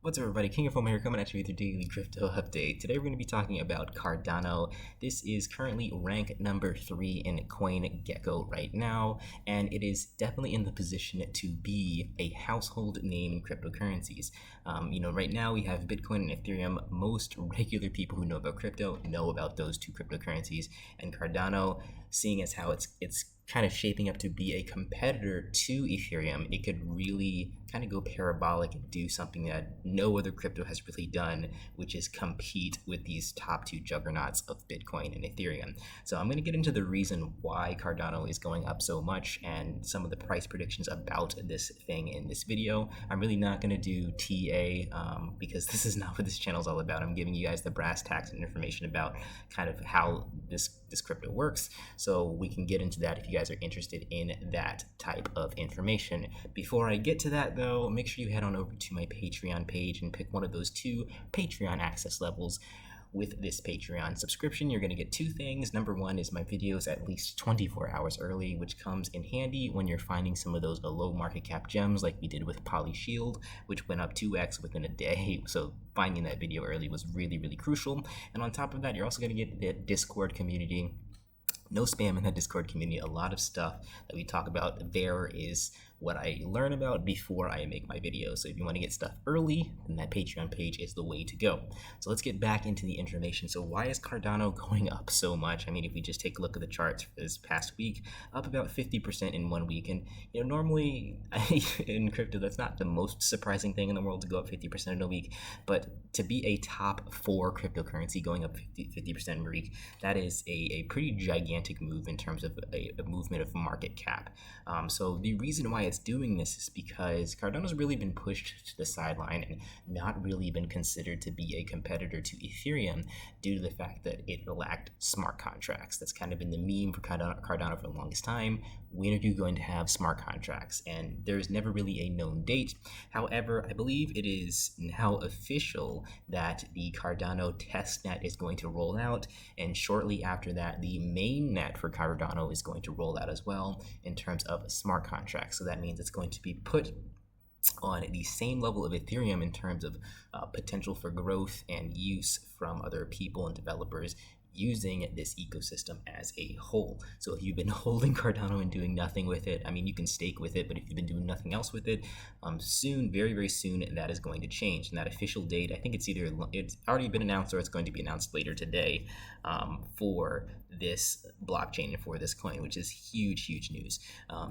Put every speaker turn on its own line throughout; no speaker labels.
What's up, everybody? King of Fomo here, coming at you with your daily crypto update. Today we're going to be talking about Cardano. This is currently rank number 3 in CoinGecko right now, and it is definitely in the position to be a household name in cryptocurrencies. Right now we have Bitcoin and Ethereum. Most regular people who know about crypto know about those two cryptocurrencies, and Cardano, seeing as how it's kind of shaping up to be a competitor to Ethereum, it could really kind of go parabolic and do something that no other crypto has really done, which is compete with these top two juggernauts of Bitcoin and Ethereum. So I'm going to get into the reason why Cardano is going up so much and some of the price predictions about this thing in this video. I'm really not going to do TA because this is not what this channel is all about. I'm giving you guys the brass tacks and information about kind of how this crypto works, so we can get into that if you guys are interested in that type of information. Before I get to that though, make sure you head on over to my Patreon page and pick one of those two Patreon access levels. With this Patreon subscription, you're going to get two things. Number one is my videos at least 24 hours early, which comes in handy when you're finding some of those low market cap gems like we did with Poly Shield, which went up 2x within a day. So finding that video early was really, really crucial. And on top of that, you're also going to get the Discord community. No spam in that Discord community. A lot of stuff that we talk about there is what I learn about before I make my videos. So if you want to get stuff early, then that Patreon page is the way to go. So let's get back into the information. So why is Cardano going up so much? I mean, if we just take a look at the charts for this past week, up about 50% in 1 week. And normally in crypto, that's not the most surprising thing in the world to go up 50% in a week. But to be a top 4 cryptocurrency going up 50% in a week, that is a pretty gigantic move in terms of a movement of market cap. So the reason why it's doing this is because Cardano's really been pushed to the sideline and not really been considered to be a competitor to Ethereum due to the fact that it lacked smart contracts. That's kind of been the meme for Cardano for the longest time. When are you going to have smart contracts? And there's never really a known date. However, I believe it is now official that the Cardano testnet is going to roll out, and shortly after that, the mainnet for Cardano is going to roll out as well in terms of smart contracts. So that means it's going to be put on the same level of Ethereum in terms of potential for growth and use from other people and developers using this ecosystem as a whole. So if you've been holding Cardano and doing nothing with it, I mean, you can stake with it, but if you've been doing nothing else with it, soon, very, very soon, that is going to change. And that official date, I think it's already been announced or it's going to be announced later today for this blockchain and for this coin, which is huge, huge news.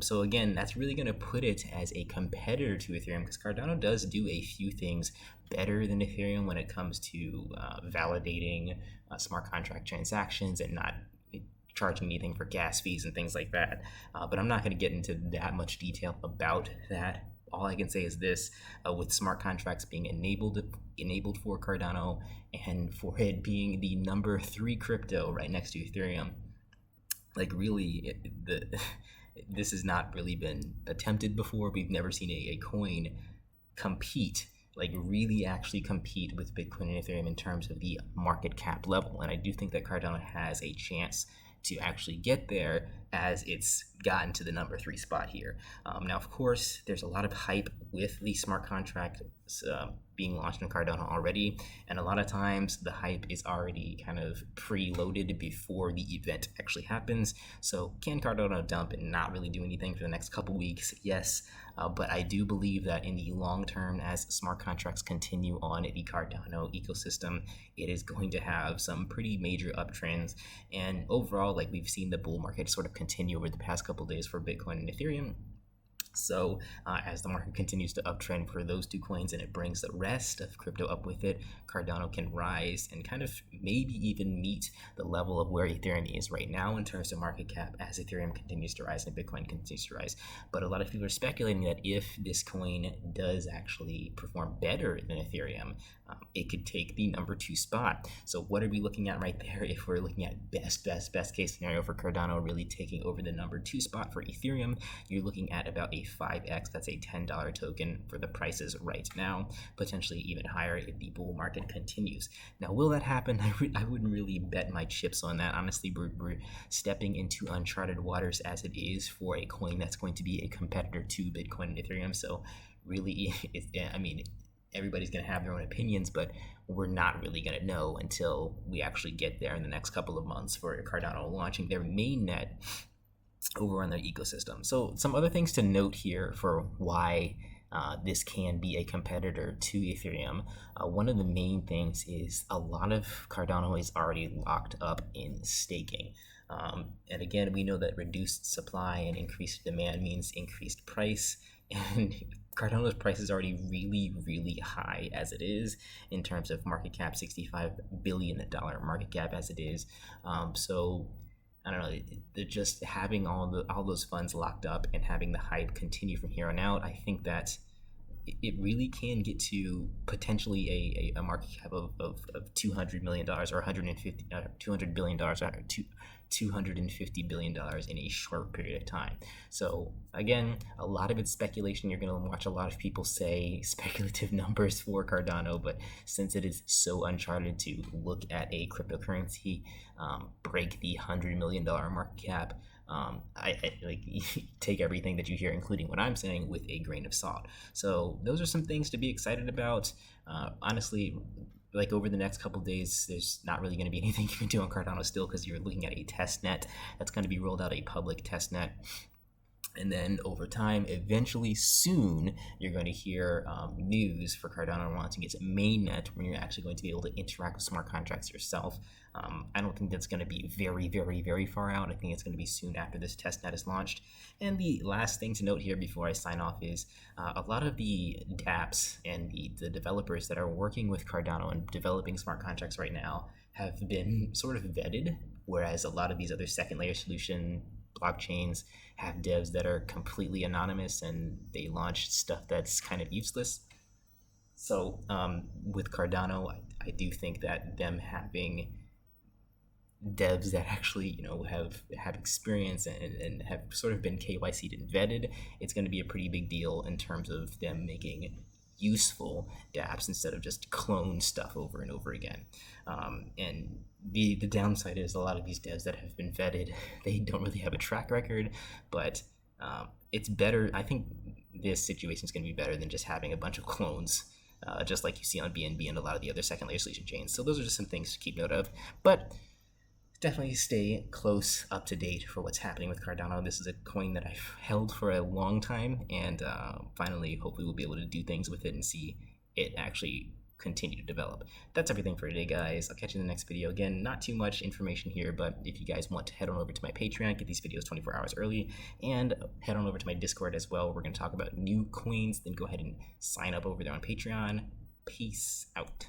So again, that's really going to put it as a competitor to Ethereum because Cardano does do a few things better than Ethereum when it comes to validating smart contract transactions and not charging anything for gas fees and things like that. But I'm not going to get into that much detail about that. All I can say is this, with smart contracts being enabled for Cardano and for it being the number 3 crypto right next to Ethereum, like really, this has not really been attempted before. We've never seen a coin compete, like really actually compete with Bitcoin and Ethereum in terms of the market cap level. And I do think that Cardano has a chance to actually get there as it's gotten to the number 3 spot here. Now, of course, there's a lot of hype with the smart contract being launched in Cardano already, and a lot of times the hype is already kind of preloaded before the event actually happens. So can Cardano dump and not really do anything for the next couple weeks? Yes, but I do believe that in the long term, as smart contracts continue on the Cardano ecosystem, it is going to have some pretty major uptrends. And overall, like we've seen the bull market sort of continue over the past couple days for Bitcoin and Ethereum. So as the market continues to uptrend for those two coins and it brings the rest of crypto up with it, Cardano can rise and kind of maybe even meet the level of where Ethereum is right now in terms of market cap as Ethereum continues to rise and Bitcoin continues to rise. But a lot of people are speculating that if this coin does actually perform better than Ethereum, it could take the number 2 spot. So what are we looking at right there? If we're looking at best case scenario for Cardano really taking over the number 2 spot for Ethereum, you're looking at about a 5x. That's a $10 token for the prices right now, potentially even higher if the bull market continues. Now, will that happen? I wouldn't really bet my chips on that. Honestly, we're stepping into uncharted waters as it is for a coin that's going to be a competitor to Bitcoin and Ethereum. So really, everybody's going to have their own opinions, but we're not really going to know until we actually get there in the next couple of months for Cardano launching their mainnet over on their ecosystem. So some other things to note here for why this can be a competitor to Ethereum. One of the main things is a lot of Cardano is already locked up in staking. And again, we know that reduced supply and increased demand means increased price. And Cardano's price is already really, really high as it is in terms of market cap, $65 billion market cap as it is. So I don't know, they're just having all those funds locked up and having the hype continue from here on out. I think that it really can get to potentially a market cap of $200 million or $200 billion or $250 billion in a short period of time. So again, a lot of it's speculation. You're going to watch a lot of people say speculative numbers for Cardano, but since it is so uncharted to look at a cryptocurrency break the $100 million market cap, I like take everything that you hear, including what I'm saying, with a grain of salt. So those are some things to be excited about. Honestly, like over the next couple of days, there's not really going to be anything you can do on Cardano still, because you're looking at a test net that's going to be rolled out, a public test net. And then over time, eventually soon, you're going to hear news for Cardano launching its mainnet, when you're actually going to be able to interact with smart contracts yourself. I don't think that's going to be very, very, very far out. I think it's going to be soon after this testnet is launched. And the last thing to note here before I sign off is a lot of the dApps and the developers that are working with Cardano and developing smart contracts right now have been sort of vetted, whereas a lot of these other second layer solution blockchains have devs that are completely anonymous and they launch stuff that's kind of useless. So with Cardano, I do think that them having devs that actually have experience and have sort of been KYC'd and vetted, it's going to be a pretty big deal in terms of them making useful dApps instead of just clone stuff over and over again. And the downside is a lot of these devs that have been vetted, they don't really have a track record, but it's better. I think this situation is going to be better than just having a bunch of clones, just like you see on BNB and a lot of the other second layer solution chains. So those are just some things to keep note of, but definitely stay close up to date for what's happening with Cardano. This is a coin that I've held for a long time, and finally, hopefully we'll be able to do things with it and see it actually continue to develop. That's everything for today, guys. I'll catch you in the next video. Again, not too much information here, but if you guys want to head on over to my Patreon, get these videos 24 hours early, and head on over to my Discord as well. We're going to talk about new coins, then go ahead and sign up over there on Patreon. Peace out.